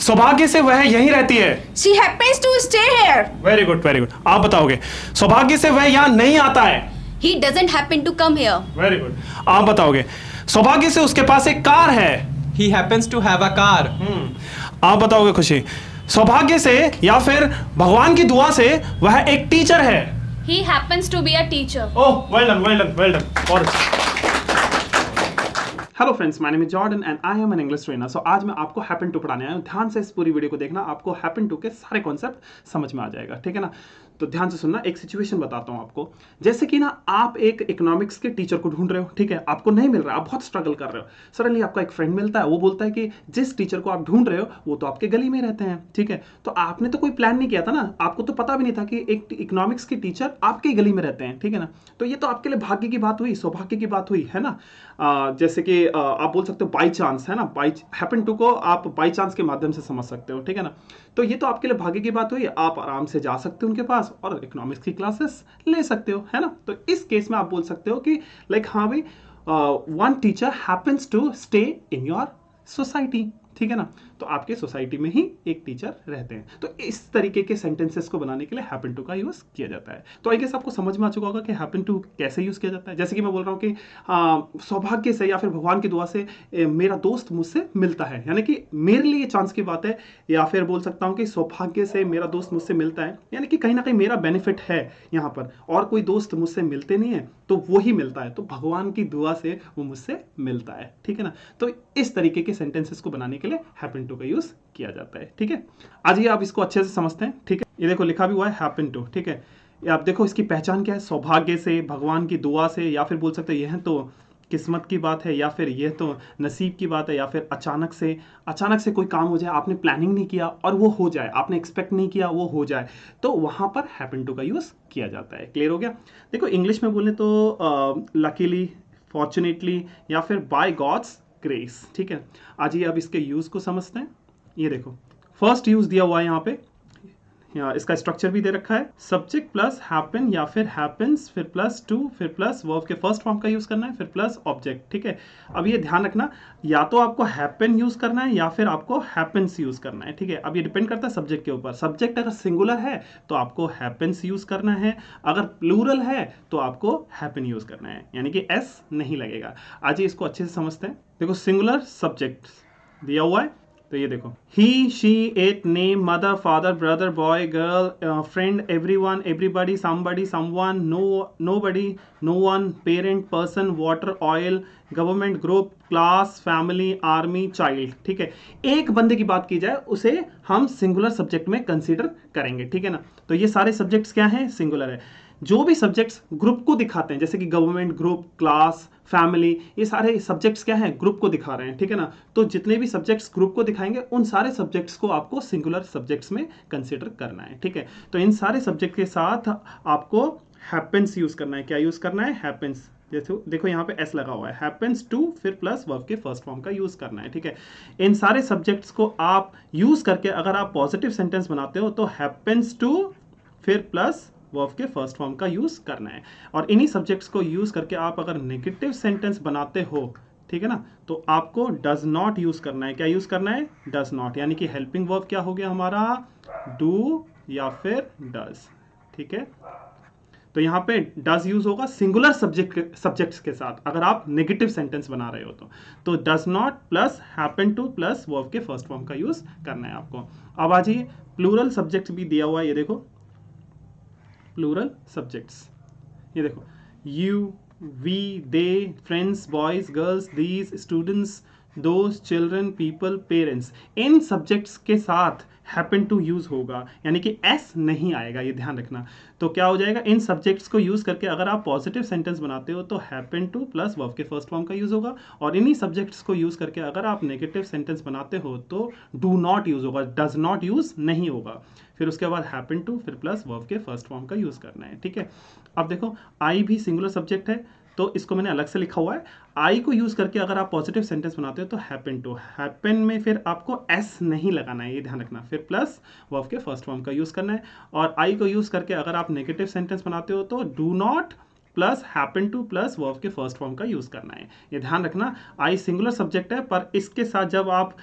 सौभाग्य से वह यहीं रहती है। She happens to stay here. Very good very good. आप बताओगे सौभाग्य से वह यहाँ नहीं आता है। He doesn't happen to come here. Very good. आप बताओगे सौभाग्य से उसके पास एक कार है। He happens to have a car. आप बताओगे खुशी सौभाग्य से या फिर भगवान की दुआ से वह एक टीचर है। He happens to be a teacher. Oh well done well done well done. बहुत अच्छा। Hello friends, my name is Jordan and I am an English trainer. So आज मैं आपको हैपन टू पढ़ाने आया हूँ। ध्यान से इस पूरी वीडियो को देखना, आपको हैपन टू के सारे कॉन्सेप्ट समझ में आ जाएगा, ठीक है ना। तो ध्यान से सुनना, एक सिचुएशन बताता हूँ आपको। जैसे कि ना आप एक इकोनॉमिक्स के टीचर को ढूंढ रहे हो, ठीक है, आपको नहीं मिल रहा, आप बहुत स्ट्रगल कर रहे हो। सडनली आपका एक फ्रेंड मिलता है, वो बोलता है कि जिस टीचर को आप ढूंढ रहे हो वो तो आपके गली में रहते हैं, ठीक है। तो आपने तो कोई प्लान नहीं किया था ना, आपको तो पता भी नहीं था कि एक इकोनॉमिक्स के टीचर आपके गली में रहते हैं, ठीक है ना। तो ये तो आपके लिए भाग्य की बात हुई, सौभाग्य की बात हुई, है ना। जैसे कि आप बोल सकते हो बाई चांस, है ना। बाई हैपन टू को आप बाई चांस के माध्यम से समझ सकते हो, ठीक है ना। तो ये तो आपके लिए भाग्य की बात हुई, आप आराम से जा सकते हो उनके पास और इकोनॉमिक्स की क्लासेस ले सकते हो, है ना। तो इस केस में आप बोल सकते हो कि लाइक हाँ भाई, one teacher happens to stay in your society, ठीक है ना। तो आपके सोसाइटी में ही एक टीचर रहते हैं। तो इस तरीके के सेंटेंसेस को बनाने के लिए हैपन टू का यूज किया जाता है। तो आई गेस आपको समझ में आ चुका होगा कि हैपन टू कैसे यूज किया जाता है। जैसे कि मैं बोल रहा हूँ कि सौभाग्य से या फिर भगवान की दुआ से मेरा दोस्त मुझसे मिलता है, यानी कि मेरे लिए चांस की बात है। या फिर बोल सकता हूँ कि सौभाग्य से मेरा दोस्त मुझसे मिलता है, यानी कि कहीं ना कहीं मेरा बेनिफिट है यहाँ पर, और कोई दोस्त मुझसे मिलते नहीं है तो वो ही मिलता है, तो भगवान की दुआ से वो मुझसे मिलता है, ठीक है ना। तो इस तरीके के सेंटेंसेस को बनाने के लिए हैपन टू का यूज किया जाता है, ठीक है। आज ये आप इसको अच्छे से समझते हैं, ठीक है। ये देखो लिखा भी हुआ है हैपन टू, ठीक है। ये आप देखो इसकी पहचान क्या है, सौभाग्य से, भगवान की दुआ से, या फिर बोल सकते हैं यह तो किस्मत की बात है, या फिर यह तो नसीब की बात है, या फिर अचानक से कोई काम हो जाए, आपने प्लानिंग नहीं किया और वो हो जाए, आपने एक्सपेक्ट नहीं किया वो हो जाए, तो वहां पर हैपन टू का यूज किया जाता है। क्लियर हो गया। देखो इंग्लिश में बोले तो लकीली, फॉर्चुनेटली, या फिर बाय गॉड्स ग्रेस, ठीक है। आज ये अब इसके यूज को समझते हैं। ये देखो फर्स्ट यूज दिया हुआ है यहाँ पे, इसका स्ट्रक्चर भी दे रखा है, सब्जेक्ट प्लस हैपन या फिर हैपेंस, फिर प्लस टू, फिर प्लस वर्ब के फर्स्ट फॉर्म का यूज करना है, फिर प्लस ऑब्जेक्ट, ठीक है। अब ये ध्यान रखना, या तो आपको हैपन यूज करना है या फिर आपको हैपेंस यूज करना है, ठीक है। अब ये डिपेंड करता है सब्जेक्ट के ऊपर। सब्जेक्ट अगर सिंगुलर है तो आपको हैपेंस यूज करना है, अगर प्लूरल है तो आपको हैपन यूज करना है, यानी कि एस नहीं लगेगा। आज इसको अच्छे से समझते हैं। देखो सिंगुलर सब्जेक्ट दिया हुआ है, तो ये देखो he, she, it, name, mother, father, brother, boy, girl, friend, everyone, everybody, somebody, someone, nobody, no one, parent, person, water, oil, government, group, class, family, army, child, ठीक है। एक बंदे की बात की जाए उसे हम सिंगुलर सब्जेक्ट में कंसीडर करेंगे, ठीक है ना। तो ये सारे सब्जेक्ट्स क्या हैं, सिंगुलर है। जो भी सब्जेक्ट्स ग्रुप को दिखाते हैं, जैसे कि गवर्नमेंट, ग्रुप, क्लास, फैमिली, ये सारे सब्जेक्ट्स क्या हैं, ग्रुप को दिखा रहे हैं, ठीक है ना। तो जितने भी सब्जेक्ट्स ग्रुप को दिखाएंगे उन सारे सब्जेक्ट्स को आपको सिंगुलर सब्जेक्ट्स में कंसीडर करना है, ठीक है। तो इन सारे सब्जेक्ट के साथ आपको हैपेंस यूज करना है। क्या यूज करना है, हैपेंस। जैसे देखो यहाँ पे एस लगा हुआ है, हैपेंस टू, फिर प्लस वर्ब के फर्स्ट फॉर्म का यूज करना है, ठीक है। इन सारे सब्जेक्ट्स को आप यूज करके अगर आप पॉजिटिव सेंटेंस बनाते हो तो हैपेंस टू, फिर प्लस वर्ब के फर्स्ट फॉर्म का यूज करना है। और इन्हीं सब्जेक्ट्स को यूज करके आप अगर नेगेटिव सेंटेंस बनाते हो, ठीक है ना, तो आपको डज नॉट यूज करना है। क्या यूज करना है, डज नॉट, यानी कि हेल्पिंग वर्ब क्या हो गया हमारा, डू या फिर डज, ठीक है। तो यहाँ पे डज यूज होगा सिंगुलर सब्जेक्ट्स के साथ अगर आप नेगेटिव सेंटेंस बना रहे हो तो does not plus happen two plus verb के फर्स्ट फॉर्म का यूज करना है आपको। अब आ जाइए, प्लूरल सब्जेक्ट भी दिया हुआ है, ये देखो प्लूरल सब्जेक्ट्स, ये देखो you, we, they, friends, boys, girls, these, students, दोस्त, चिल्ड्रन, पीपल, पेरेंट्स। इन सब्जेक्ट्स के साथ हैपन टू यूज होगा, यानी कि एस नहीं आएगा, ये ध्यान रखना। तो क्या हो जाएगा, इन सब्जेक्ट्स को यूज करके अगर आप पॉजिटिव सेंटेंस बनाते हो तो हैपन टू प्लस वर्ब के फर्स्ट फॉर्म का यूज होगा, और इन्हीं सब्जेक्ट्स को यूज करके अगर आप नेगेटिव सेंटेंस बनाते हो तो डू नॉट यूज होगा, डज नॉट यूज नहीं होगा। फिर उसके बाद हैपन टू, फिर प्लस वर्ब के फर्स्ट फॉर्म का यूज करना है, ठीक है। अब देखो आई भी सिंगुलर सब्जेक्ट है, तो इसको मैंने अलग से लिखा हुआ है। आई को यूज करके अगर आप पॉजिटिव सेंटेंस बनाते हो तो हैपन टू, हैपन में फिर आपको एस नहीं लगाना है, ये ध्यान रखना। फिर प्लस वर्ब के फर्स्ट फॉर्म का यूज करना है। और आई को यूज करके अगर आप नेगेटिव सेंटेंस बनाते हो तो do not plus happen two plus verb के फर्स्ट फॉर्म का यूज करना है। ये ध्यान रखना, आई सिंगुलर सब्जेक्ट है, पर इसके साथ जब आप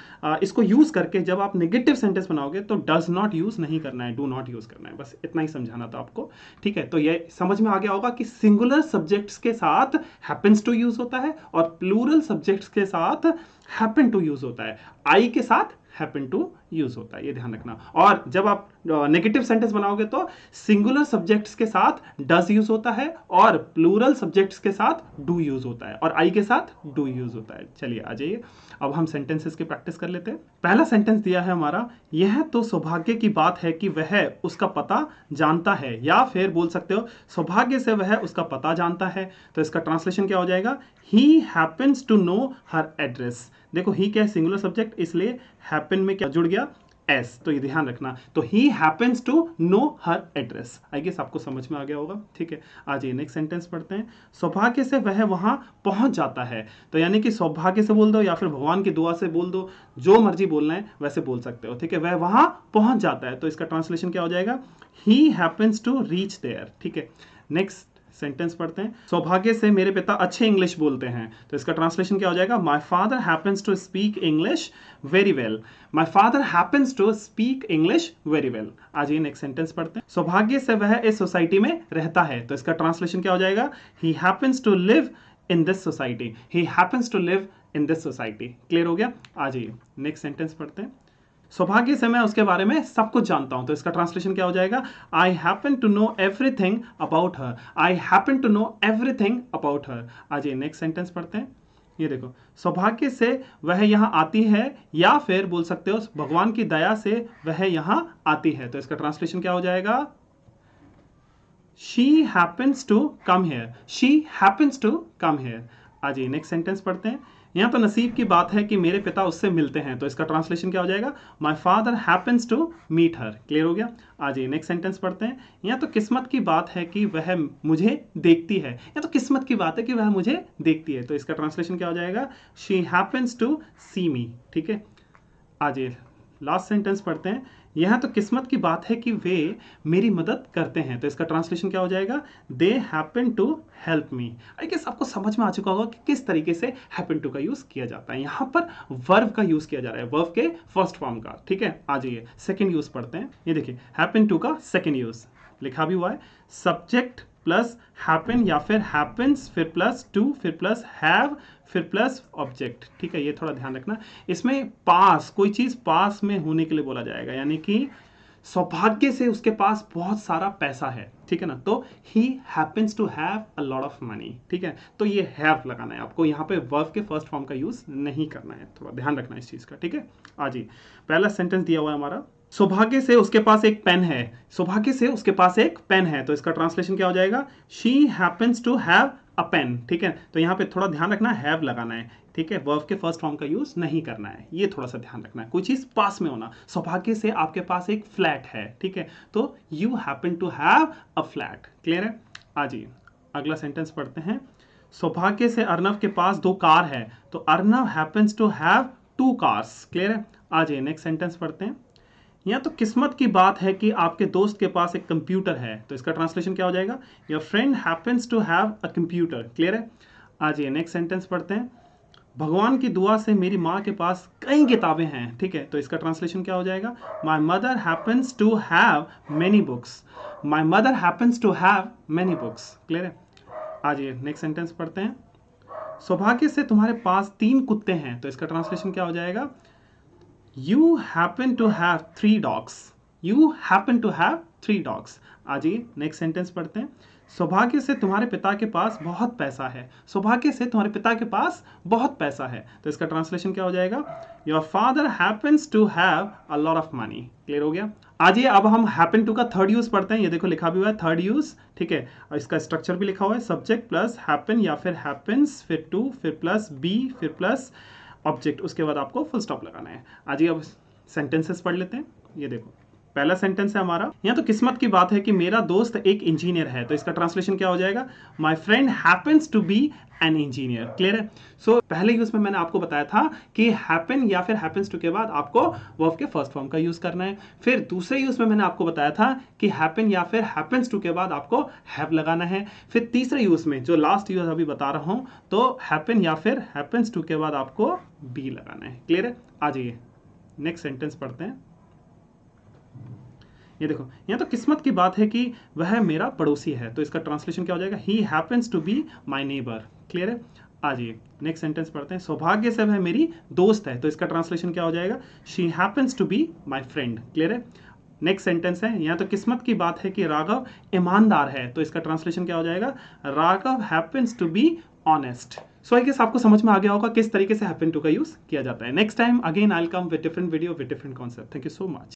इसको यूज करके जब आप नेगेटिव सेंटेंस बनाओगे तो डज नॉट यूज नहीं करना है, डू नॉट यूज करना है। बस इतना ही समझाना था आपको, ठीक है। तो ये समझ में आ गया होगा कि सिंगुलर सब्जेक्ट्स के साथ हैपेंस टू यूज होता है और प्लूरल सब्जेक्ट्स के साथ हैपन टू यूज होता है, आई के साथ हैपन टू यूज होता है, ये ध्यान रखना। और जब आप नेगेटिव सेंटेंस बनाओगे तो सिंगुलर सब्जेक्ट्स के साथ डज यूज होता है और प्लूरल सब्जेक्ट्स के साथ डू यूज होता है और आई के साथ डू यूज होता है। चलिए आ जाइए, अब हम सेंटेंसेस की प्रैक्टिस कर लेते हैं। पहला सेंटेंस दिया है हमारा, यह तो सौभाग्य की बात है कि वह उसका पता जानता है, या फिर बोल सकते हो सौभाग्य से वह उसका पता जानता है। तो इसका ट्रांसलेशन क्या हो जाएगा, he happens to know her address. देखो ही क्या है, सिंगुलर सब्जेक्ट, इसलिए हैपन में क्या जुड़ गया, एस, तो ये ध्यान रखना। तो he happens to know her address. I guess आपको समझ में आ गया होगा, ठीक है। आ जाइए नेक्स्ट सेंटेंस पढ़ते हैं। सौभाग्य से वह वहां पहुंच जाता है, तो यानी कि सौभाग्य से बोल दो या फिर भगवान की दुआ से बोल दो, जो मर्जी बोलना है वैसे बोल सकते हो, ठीक है। वह वहां पहुंच जाता है, तो इसका ट्रांसलेशन क्या हो जाएगा, he happens to reach there, ठीक है। नेक्स्ट सेंटेंस पढ़ते हैं। सौभाग्य से मेरे पिता अच्छे इंग्लिश बोलते हैं, तो इसका ट्रांसलेशन क्या हो जाएगा, my father happens to speak English very well. My father happens to speak English very well. आज ये नेक्स्ट सेंटेंस पढ़ते हैं। सौभाग्य से वह इस सोसाइटी में रहता है, तो इसका ट्रांसलेशन क्या हो जाएगा, he happens to live in this society. He happens to live in this society. Clear हो गया। आ जाइए नेक्स्ट सेंटेंस पढ़ते हैं। सौभाग्य से मैं उसके बारे में सब कुछ जानता हूं, तो इसका ट्रांसलेशन क्या हो जाएगा, I happen to know everything about her. I happen to know everything about her. आज ये नेक्स्ट सेंटेंस पढ़ते हैं। ये देखो, सौभाग्य से वह यहाँ आती है, या फिर बोल सकते हो भगवान की दया से वह यहाँ आती है, तो इसका ट्रांसलेशन क्या हो जाएगा, she happens to come here. She happens to come here. आज ये नेक्स्ट सेंटेंस पढ़ते हैं। यहाँ तो नसीब की बात है कि मेरे पिता उससे मिलते हैं, तो इसका ट्रांसलेशन क्या हो जाएगा, my father happens to meet her. Clear हो गया। आज ये नेक्स्ट सेंटेंस पढ़ते हैं। यहाँ तो किस्मत की बात है कि वह मुझे देखती है। यहाँ तो किस्मत की बात है कि वह मुझे देखती है, तो इसका ट्रांसलेशन क्या हो जाएगा, शी हैपन्स टू सी मी। ठीक है। आज ये लास्ट सेंटेंस पढ़ते हैं। यहाँ तो किस्मत की बात है कि वे मेरी मदद करते हैं, तो इसका ट्रांसलेशन क्या हो जाएगा, they happen to help me. I guess आपको समझ में आ चुका होगा कि किस तरीके से हैपन टू का यूज किया जाता है। यहाँ पर वर्ब का यूज किया जा रहा है, वर्ब के फर्स्ट फॉर्म का। ठीक है। आ जाइए सेकेंड यूज पढ़ते हैं। ये देखिए हैपन टू का सेकेंड यूज लिखा भी हुआ है, सब्जेक्ट प्लस हैपन या फिर हैपन्स फिर प्लस टू फिर प्लस हैव फिर प्लस ऑब्जेक्ट। ठीक है, ये थोड़ा ध्यान रखना। इसमें पास, कोई चीज पास में होने के लिए बोला जाएगा, यानी कि सौभाग्य से उसके पास बहुत सारा पैसा है, ठीक है ना, तो he happens to have a lot of money. ठीक है, तो ये हैव लगाना है आपको, यहाँ पे वर्ब के फर्स्ट फॉर्म का यूज नहीं करना है, थोड़ा ध्यान रखना है इस चीज का। ठीक है। आज ही पहला सेंटेंस दिया हुआ है हमारा, सौभाग्य से उसके पास एक पेन है। सौभाग्य से उसके पास एक पेन है, तो इसका ट्रांसलेशन क्या हो जाएगा, she happens to have a pen. ठीक है, तो यहाँ पे थोड़ा ध्यान रखना, हैव लगाना है। ठीक है, वर्ब के फर्स्ट फॉर्म का यूज नहीं करना है, ये थोड़ा सा ध्यान रखना है। कोई चीज पास में होना, सौभाग्य से आपके पास एक फ्लैट है, ठीक है, तो you happen to have a flat. Clear है। आज ही अगला सेंटेंस पढ़ते हैं। सौभाग्य से अर्नव के पास 2 कार है, तो Arnav happens to have 2 cars. Clear है। आज ही नेक्स्ट सेंटेंस पढ़ते हैं। यहाँ तो किस्मत की बात है कि आपके दोस्त के पास एक कंप्यूटर है, तो इसका ट्रांसलेशन क्या हो जाएगा, your friend happens to have a computer. Clear है। आज ये नेक्स्ट सेंटेंस पढ़ते हैं। भगवान की दुआ से मेरी माँ के पास कई किताबें हैं, ठीक है, तो इसका ट्रांसलेशन क्या हो जाएगा, my mother happens to have many books. My mother happens to have many books. Clear है। आज ये नेक्स्ट सेंटेंस पढ़ते हैं। सौभाग्य से तुम्हारे पास 3 कुत्ते हैं, तो इसका ट्रांसलेशन क्या हो जाएगा, You happen to have 3 dogs. You happen to have 3 dogs. आज ये नेक्स्ट सेंटेंस पढ़ते हैं। सौभाग्य से तुम्हारे पिता के पास बहुत पैसा है। सौभाग्य से तुम्हारे पिता के पास बहुत पैसा है, तो इसका ट्रांसलेशन क्या हो जाएगा, your father happens to have a lot of money. Clear हो गया। आज ये अब हम हैपन टू का थर्ड यूज पढ़ते हैं। ये देखो लिखा भी हुआ है थर्ड यूज, ठीक है, और इसका स्ट्रक्चर भी लिखा हुआ है, सब्जेक्ट प्लस हैपन या फिर हैपेंस फिर टू फिर प्लस बी फिर प्लस ऑब्जेक्ट, उसके बाद आपको फुल स्टॉप लगाना है। आज ये अब सेंटेंसेस पढ़ लेते हैं। ये देखो, पहला सेंटेंस है हमारा, यहाँ तो किस्मत की बात है कि मेरा दोस्त एक इंजीनियर है, तो इसका ट्रांसलेशन क्या हो जाएगा, my friend happens to be an engineer. Clear है। सो पहले यूज में मैंने आपको बताया था कि हैपन या फिर हैपन्स टू के बाद आपको वर्ब के फर्स्ट फॉर्म का यूज करना है। फिर दूसरे यूज में मैंने आपको बताया था कि हैपन या फिर हैपन्स टू के बाद आपको हैव लगाना है। फिर तीसरे यूज में जो लास्ट यूज अभी बता रहा हूं, तो हैपन या फिर हैपन्स टू के बाद आपको बी लगाना है। क्लियर है। आ जाइए नेक्स्ट सेंटेंस पढ़ते हैं। ये देखो, यहाँ तो किस्मत की बात है कि वह मेरा पड़ोसी है, तो इसका ट्रांसलेशन क्या हो जाएगा, he happens to be my neighbour. Clear है। आ जाइए नेक्स्ट सेंटेंस पढ़ते हैं। सौभाग्य से वह मेरी दोस्त है, तो इसका ट्रांसलेशन क्या हो जाएगा, she happens to be my friend. Clear है। नेक्स्ट सेंटेंस है, यहाँ तो किस्मत की बात है कि राघव ईमानदार है, तो इसका ट्रांसलेशन क्या हो जाएगा, Raghav happens to be honest. So I guess आपको समझ में आ गया होगा किस तरीके से हैपन टू का यूज किया जाता है। Next time again I will come with different video with different concept. Thank you so much.